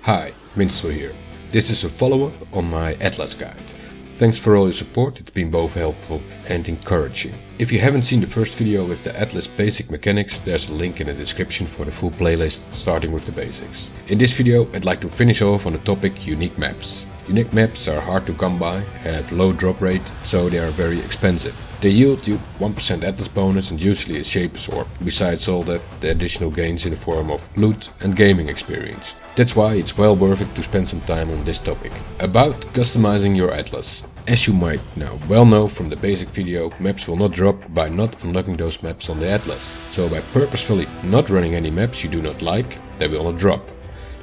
Hi, Minstrel here. This is a follow-up on my Atlas guide. Thanks for all your support, it's been both helpful and encouraging. If you haven't seen the first video with the Atlas basic mechanics, there's a link in the description for the full playlist starting with the basics. In this video I'd like to finish off on the topic unique maps. Unique maps are hard to come by, have low drop rate, so they are very expensive. They yield you 1% Atlas bonus and usually a Shapers orb, besides all that the additional gains in the form of loot and gaming experience. That's why it's well worth it to spend some time on this topic. About customizing your Atlas. As you might now well know from the basic video, maps will not drop by not unlocking those maps on the Atlas. So by purposefully not running any maps you do not like, they will not drop.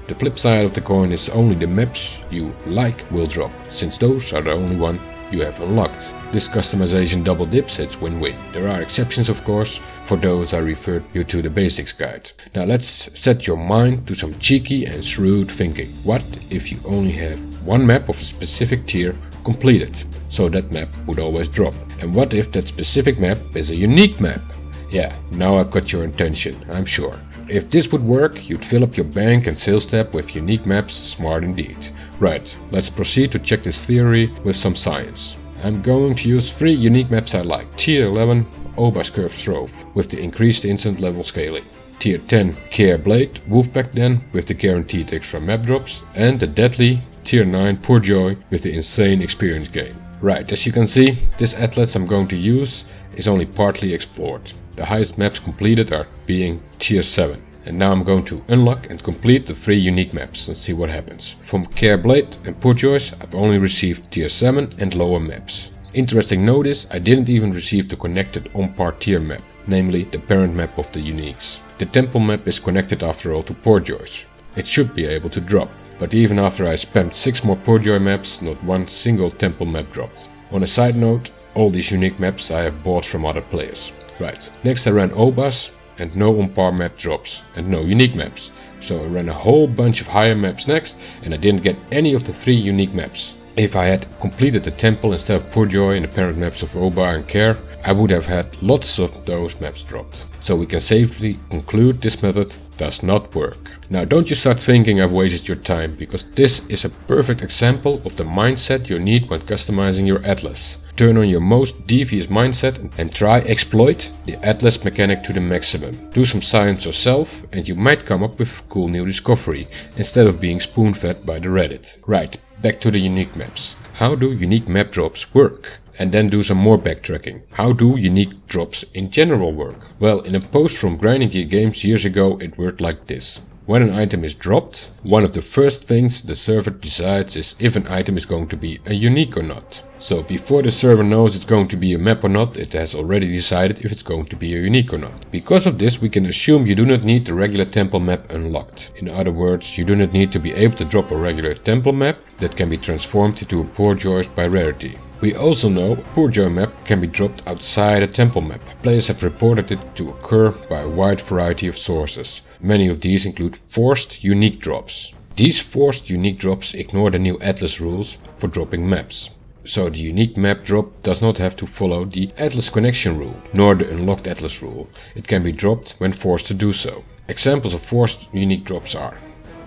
The flip side of the coin is only the maps you like will drop, since those are the only one you have unlocked. This customization double dips, it's win-win. There are exceptions of course, for those I referred you to the basics guide. Now let's set your mind to some cheeky and shrewd thinking. What if you only have one map of a specific tier completed, so that map would always drop? And what if that specific map is a unique map? Yeah, now I've got your attention, I'm sure. If this would work, you'd fill up your bank and sales tab with unique maps, smart indeed. Right, let's proceed to check this theory with some science. I'm going to use 3 unique maps I like. Tier 11, Oba's Curved Trove, with the increased instant level scaling. Tier 10, Care Blade, Wolfpack Den, with the guaranteed extra map drops. And the deadly Tier 9, Poor Joy, with the insane experience gain. Right, as you can see, this atlas I'm going to use is only partly explored. The highest maps completed are being Tier 7. And now I'm going to unlock and complete the 3 unique maps and see what happens. From Care Blade and Poor Choice I've only received Tier 7 and lower maps. Interesting note is I didn't even receive the connected on-par tier map, namely the parent map of the uniques. The temple map is connected after all to Poor Choice. It should be able to drop, but even after I spammed 6 more Poor Joy maps, not one single temple map dropped. On a side note, all these unique maps I have bought from other players. Right, next I ran Obas and no on-par map drops and no unique maps. So I ran a whole bunch of higher maps next and I didn't get any of the 3 unique maps. If I had completed the temple instead of Poor Joy in the parent maps of Oba and Care, I would have had lots of those maps dropped. So we can safely conclude this method does not work. Now don't you start thinking I've wasted your time, because this is a perfect example of the mindset you need when customizing your Atlas. Turn on your most devious mindset and try exploit the Atlas mechanic to the maximum. Do some science yourself and you might come up with a cool new discovery, instead of being spoon-fed by the Reddit. Right, back to the unique maps. How do unique map drops work? And then do some more backtracking. How do unique drops in general work? Well, in a post from Grinding Gear Games years ago it worked like this. When an item is dropped, one of the first things the server decides is if an item is going to be a unique or not. So before the server knows it's going to be a map or not, it has already decided if it's going to be a unique or not. Because of this, we can assume you do not need the regular temple map unlocked. In other words, you do not need to be able to drop a regular temple map that can be transformed into a Poor Joy by rarity. We also know a Poor Joy map can be dropped outside a temple map. Players have reported it to occur by a wide variety of sources. Many of these include forced unique drops. These forced unique drops ignore the new Atlas rules for dropping maps. So the unique map drop does not have to follow the Atlas connection rule, nor the unlocked Atlas rule. It can be dropped when forced to do so. Examples of forced unique drops are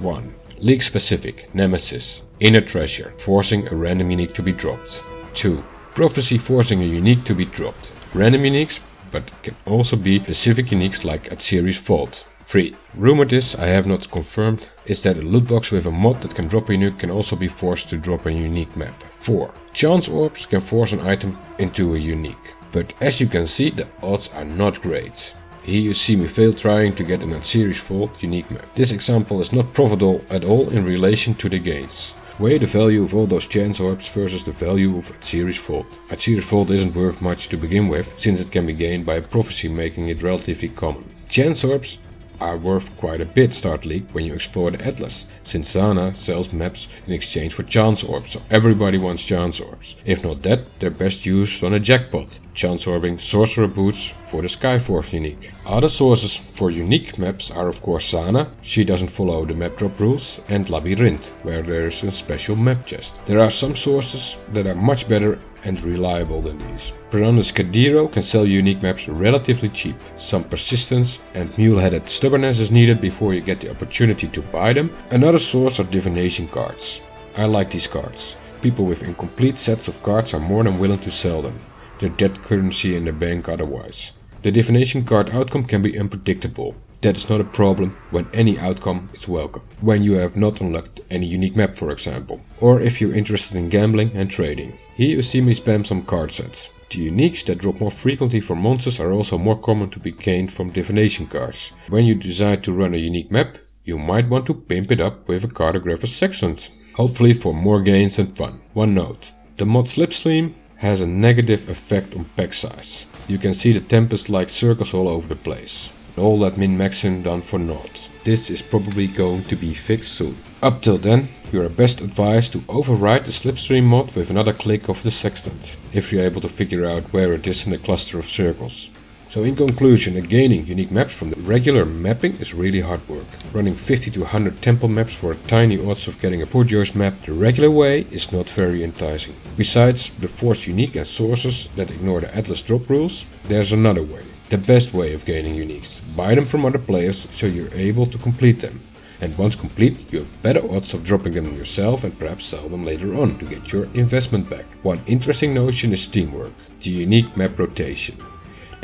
1. League specific, Nemesis, Inner Treasure, forcing a random unique to be dropped. 2. Prophecy forcing a unique to be dropped. Random uniques, but it can also be specific uniques like Atziri's Vault. 3. Rumored is, I have not confirmed, is that a loot box with a mod that can drop a unique can also be forced to drop a unique map. 4. Chance orbs can force an item into a unique. But as you can see, the odds are not great. Here you see me fail trying to get an Atziri's Vault unique map. This example is not profitable at all in relation to the gains. Weigh the value of all those chance orbs versus the value of Atziri's Vault. Atziri's Vault isn't worth much to begin with, since it can be gained by a prophecy, making it relatively common. Chance orbs are worth quite a bit start league when you explore the Atlas, since Zana sells maps in exchange for chance orbs, so everybody wants chance orbs. If not that, they're best used on a jackpot, chance orbing sorcerer boots for the Skyforce unique. Other sources for unique maps are of course Sana, she doesn't follow the map drop rules, and Labyrinth, where there is a special map chest. There are some sources that are much better and reliable than these. Piranha's Cadiro can sell unique maps relatively cheap. Some persistence and mule-headed stubbornness is needed before you get the opportunity to buy them. Another source are divination cards. I like these cards. People with incomplete sets of cards are more than willing to sell them. They're dead currency in the bank otherwise. The divination card outcome can be unpredictable. That is not a problem when any outcome is welcome. When you have not unlocked any unique map, for example. Or if you're interested in gambling and trading. Here you see me spam some card sets. The uniques that drop more frequently for monsters are also more common to be gained from divination cards. When you decide to run a unique map, you might want to pimp it up with a cartographer sextant. Hopefully for more gains and fun. One note. The mod Slipstream has a negative effect on pack size. You can see the tempest-like circles all over the place. All that min-maxing done for naught. This is probably going to be fixed soon. Up till then, you are best advised to override the Slipstream mod with another click of the sextant, if you're able to figure out where it is in the cluster of circles. So in conclusion, gaining unique maps from the regular mapping is really hard work. Running 50 to 100 temple maps for a tiny odds of getting a poor choice map the regular way is not very enticing. Besides the forced unique and sources that ignore the Atlas drop rules, there's another way. The best way of gaining uniques. Buy them from other players so you're able to complete them. And once complete, you have better odds of dropping them yourself and perhaps sell them later on to get your investment back. One interesting notion is teamwork, the unique map rotation.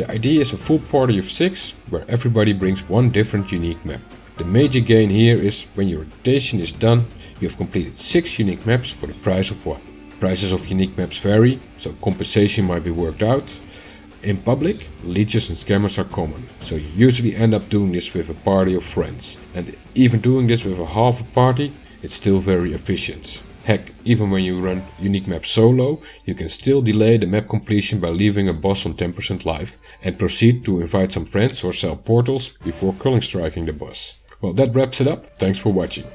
The idea is a full party of 6 where everybody brings one different unique map. The major gain here is when your rotation is done, you have completed 6 unique maps for the price of 1. Prices of unique maps vary, so compensation might be worked out. In public, leeches and scammers are common, so you usually end up doing this with a party of friends. And even doing this with a half a party, it's still very efficient. Heck, even when you run unique maps solo, you can still delay the map completion by leaving a boss on 10% life and proceed to invite some friends or sell portals before culling striking the boss. Well, that wraps it up. Thanks for watching.